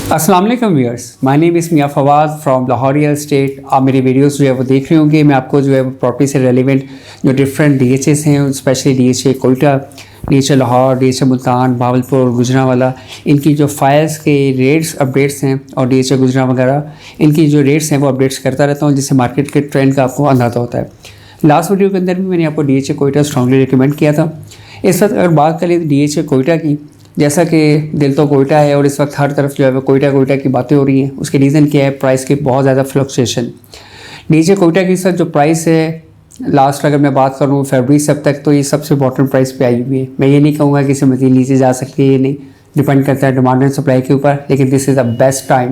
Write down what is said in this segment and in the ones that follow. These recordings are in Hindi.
अस्सलाम वालेकुम viewers, my name is Mian Fawad from Lahore real estate. आप मेरी वीडियोस जो है वो देख रहे होंगे। मैं आपको जो है वो प्रॉपर्टी से रेलिवेंट जो डिफरेंट डीएचएस हैं, specially DHA Quetta, DHA Lahore, DHA Multan, Bahawalpur, Gujranwala, इनकी जो फाइल्स के रेट्स अपडेट्स हैं और डीएचए गुजरां वगैरह इनकी जो रेट्स हैं वो अपडेट्स करता रहता हूँ, जिससे मार्केट के ट्रेंड का आपको अंदाज़ा होता है। लास्ट वीडियो के अंदर भी मैंने आपको डीएचए कोयटा स्ट्रांगली रिकमेंड किया था। इस वक्त अगर बात करें डीएचए कोयटा की, जैसा कि दिल तो कोयटा है और इस वक्त हर तरफ जो है वो कोयटा कोयटा की बातें हो रही हैं। उसके रीज़न क्या है? प्राइस की बहुत ज़्यादा फ्लक्चुएशन। डीएचए कोयटा की इस वक्त जो प्राइस है, लास्ट अगर मैं बात करूँ फरवरी से अब तक, तो ये सबसे बॉटम प्राइस पे आई हुई है। मैं ये नहीं कहूँगा कि इसे मज़ीद नीचे जा सकती है, ये नहीं, डिपेंड करता है डिमांड एंड सप्लाई के ऊपर, लेकिन this is the best time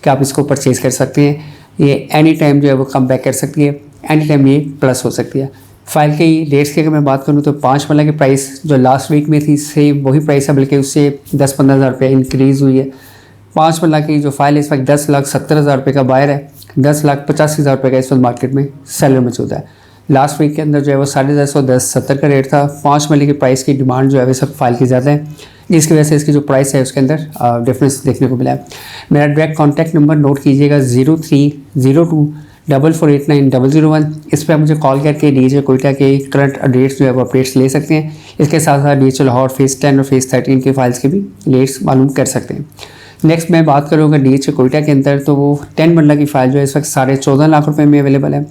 कि आप इसको परचेज़ कर सकते हैं। ये एनी टाइम जो है वो कम बैक कर सकती है, एनी टाइम ये प्लस हो सकती है। फाइल के रेट्स की अगर मैं बात करूँ तो 5 मरला की प्राइस जो लास्ट वीक में थी सेम वही प्राइस है, बल्कि उससे 10-15 हज़ार रुपये इंक्रीज़ हुई है। 5 मरला की जो फाइल है इस वक्त 10,70,000 रुपये का बायर है, 10,85,000 रुपये का इस वक्त मार्केट में सेलर मौजूद है। लास्ट वीक के अंदर जो है वो 10,510-1070 का रेट था। 5 मरले की प्राइस की डिमांड जो है वो सब फाइल की ज़्यादा है, जिसकी वजह से इसकी जो प्राइस है उसके अंदर डिफरेंस देखने को मिला है। मेरा डायरेक्ट कॉन्टैक्ट नंबर नोट कीजिएगा 03024489-001। इस पर आप मुझे कॉल करके डीएचए कोयटा के करंट अपडेट्स जो है वो अपडेट्स ले सकते हैं। इसके साथ साथ डीएचए लाहौर फेज़ 10 और फेज़ 13 के फाइल्स के भी रेट्स मालूम कर सकते हैं। नेक्स्ट मैं बात करूँगा डीएचए कोयटा के अंदर, तो वो 10 मरला की फ़ाइल जो है इस वक्त 14.5 लाख रुपये में अवेलेबल है।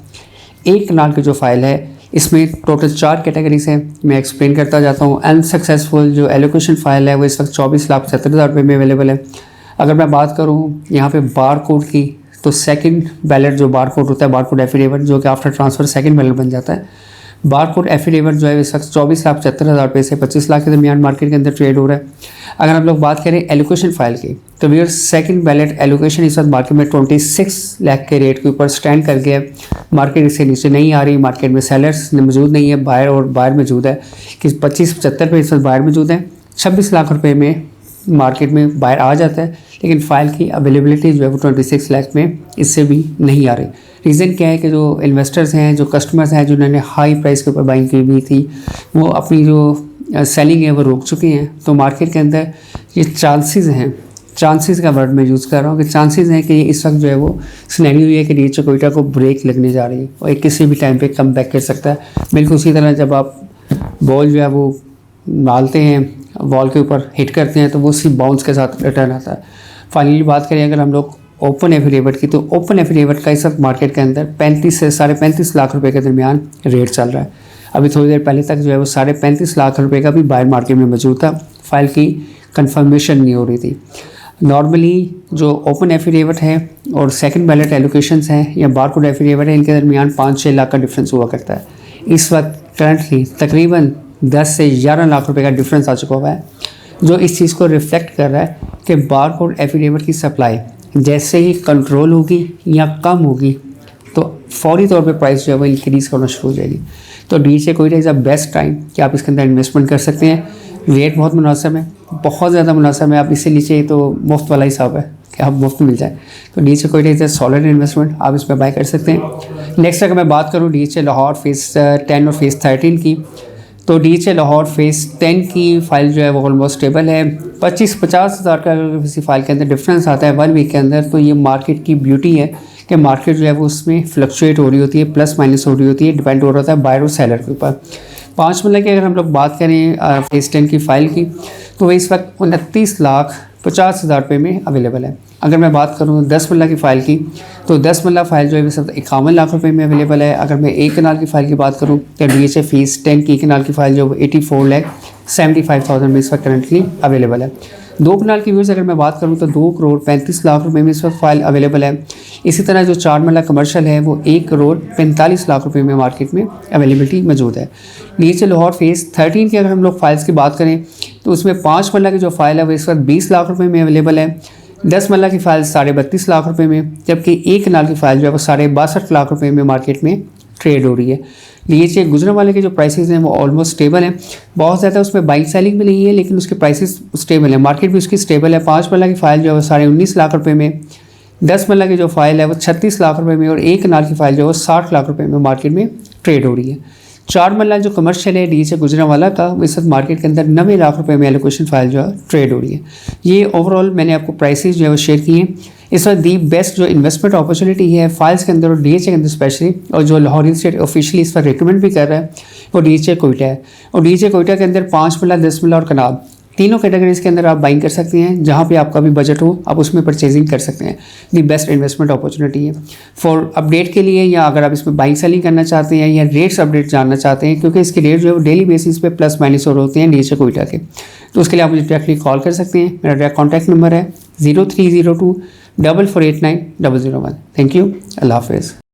1 कनाल की जो फ़ाइल है इसमें टोटल 4 कैटेगरीज हैं, मैं एक्सप्लेन करता जाता हूँ। अनसक्सेसफुल जो एलोकेशन फ़ाइल है वो इस वक्त 24,70,000 रुपये में अवेलेबल है। अगर मैं बात करूँ यहाँ पे बार कोड की, तो सेकंड बैलेट जो बार कोड होता है, बार कोड एफिडेविट, जो कि आफ्टर ट्रांसफ़र सेकंड बैलेट बन जाता है। बार कोड एफिडेविट जो है इस वक्त 24,75,000 रुपये से 25 लाख के दरमियान मार्केट के अंदर ट्रेड हो रहा है। अगर हम लोग बात करें एलोकेशन फ़ाइल की, तो वीर सेकंड बैलेट एलोकेशन इस वक्त मार्केट में 26 लाख के रेट के ऊपर स्टैंड कर गया है। मार्केट इससे नीचे नहीं आ रही, मार्केट में सेलर्स मौजूद नहीं है, बायर और बायर मौजूद है कि 25-75 पे इस वक्त बायर मौजूद है। 26 लाख रुपये में मार्केट में बायर आ जाता है, लेकिन फ़ाइल की अवेलेबिलिटी जो है वो 26 लाख में इससे भी नहीं आ रही। रीज़न क्या है कि जो इन्वेस्टर्स हैं, जो कस्टमर्स हैं, जिन्होंने हाई प्राइस के ऊपर बाइंग की हुई थी, वो अपनी जो सेलिंग है वो रोक चुके हैं। तो मार्केट के अंदर ये चांसेस हैं, चांसेस का वर्ड मैं यूज़ कर रहा हूँ कि चांसेस हैं कि इस वक्त जो है वो सिनेरियो ये है कि डीएचए कोयटा को ब्रेक लगने जा रही है और एक किसी भी टाइम पे कम बैक कर सकता है। बिल्कुल उसी तरह जब आप बॉल जो है वो डालते हैं, बॉल के ऊपर हिट करते हैं, तो वो उसी बाउंस के साथ रिटर्न आता है। फाइनली बात करें अगर हम लोग ओपन एफिडेविट की, तो ओपन एफिडेविट का इस वक्त मार्केट के अंदर 35 से 35.5 लाख रुपए के दरमियान रेट चल रहा है। अभी थोड़ी देर पहले तक जो है वो 35.5 लाख रुपए का भी बायर मार्केट में मौजूद था। फाइल की कंफर्मेशन नहीं हो रही थी। नॉर्मली जो ओपन एफिडेविट है और सेकंड बैलेट एलोकेशंस हैं या बार कोड एफिडेविट है, इनके दरमियान 5-6 लाख का डिफरेंस हुआ करता है। इस वक्त करंटली तकरीबन 10 से 11 लाख रुपए का डिफरेंस आ चुका हुआ है, जो इस चीज़ को रिफ्लेक्ट कर रहा है कि बार कोड एफिडेविट की सप्लाई जैसे ही कंट्रोल होगी या कम होगी तो फौरी तौर पे प्राइस जो है वो इंक्रीज़ करना शुरू हो जाएगी। तो DHA Quetta is a best time कि आप इसके अंदर इन्वेस्टमेंट कर सकते हैं। रेट बहुत मुनासिब है, बहुत ज़्यादा मुनासिब है। आप इससे नीचे तो मुफ्त वाला हिसाब है कि आप मुफ्त मिल जाए। तो DHA Quetta is a solid investment, आप इस पर बाय कर सकते हैं। नेक्स्ट अगर मैं बात करूँ डीएचए लाहौर फेज़ 10 और फेज़ 13 की, तो डीएचए लाहौर फेज़ 10 की फ़ाइल जो है वो ऑलमोस्ट स्टेबल है। 25-50 हज़ार का अगर किसी फ़ाइल के अंदर डिफरेंस आता है 1 वीक के अंदर, तो ये मार्केट की ब्यूटी है कि मार्केट जो है वो उसमें फ्लक्चुएट हो रही होती है, प्लस माइनस हो रही होती है, डिपेंड हो रहा है बायर और सेलर के ऊपर। 5 मरला की अगर हम लोग बात करें फेज़ 10 की फ़ाइल की, तो वह इस वक्त 29,50,000 रुपये में अवेलेबल है। अगर मैं बात करूँ 10 मरला की फ़ाइल की, तो 10 मरला फ़ाइल जो है वो सब 51 लाख रुपये में अवेलेबल है। अगर मैं 1 कनाल की फ़ाइल की बात करूँ तो डीएचए फेज़ 10 की 1 कनाल की फ़ाइल जो है 84,75,000 में इस वक्त करंटली अवेलेबल है। 2 कनाल की व्यूज़ अगर मैं बात करूँ तो 2,35 लाख रुपये में इस वक्त फ़ाइल अवेलेबल है। इसी तरह जो 4 मरला कमर्शियल है वो 1,45 लाख रुपये में मार्केट में अवेलेबिलिटी मौजूद है। डीएचए लाहौर फेज़ 13 की अगर हम लोग फाइल्स की बात करें तो उसमें 5 मरला की जो फ़ाइल है वो इस वक्त 20 लाख रुपये में अवेलेबल है। 10 मरला की फ़ाइल 32.5 लाख रुपये में, जबकि 1 कनाल की फ़ाइल जो है वो 62.5 लाख रुपये में मार्केट में ट्रेड हो रही है। डीएचए गुजरांवाला के जो प्राइसेस हैं वो ऑलमोस्ट स्टेबल हैं, बहुत ज़्यादा उसमें बाइंग सेलिंग भी नहीं है, लेकिन उसके प्राइसेस स्टेबल है, मार्केट भी उसकी स्टेबल है। 5 मरला की फ़ाइल जो है वो 19.5 लाख रुपये में, 10 मरला की जो फ़ाइल है वो 36 लाख रुपये में और 1 कनाल की फ़ाइल जो है वो 60 लाख रुपये में मार्केट में ट्रेड हो रही है। चार मल्ला जो कमर्शियल है डीएचए गुजरांवाला का, इस वक्त मार्केट के अंदर 90 लाख रुपए में एलोकेशन फाइल जो है ट्रेड हो रही है। ये ओवरऑल मैंने आपको प्राइसेस जो है वो शेयर किए हैं। इस वक्त दी बेस्ट जो इन्वेस्टमेंट अपॉर्चुनिटी है फाइल्स के अंदर और डीएचए के अंदर स्पेशली, और जो लाहौर रियल एस्टेट ऑफिशियली इस पर रिकमेंड भी कर रहा है, वो डीएचए कोयटा है। और डीएचए कोयटा के अंदर 5 मल्ला, 10 मल्ला और कनाब तीनों कैटेगरीज के अंदर आप बाइंग कर सकते हैं। जहाँ पे आपका भी बजट हो आप उसमें परचेजिंग कर सकते हैं। दी बेस्ट इन्वेस्टमेंट अपॉर्चुनिटी है। फॉर अपडेट के लिए, या अगर आप इसमें बाइंग सेलिंग करना चाहते हैं या रेट्स अपडेट जानना चाहते हैं, क्योंकि इसके रेट जो है वो डेली बेसिस पे प्लस माइनस और होते हैं डीएचए कोयटा के, तो उसके लिए आप मुझे डायरेक्टली कॉल कर सकते हैं। मेरा डायरेक्ट कॉन्टैक्ट नंबर है 0302 4489 001। थैंक यू, अल्लाह हाफिज़।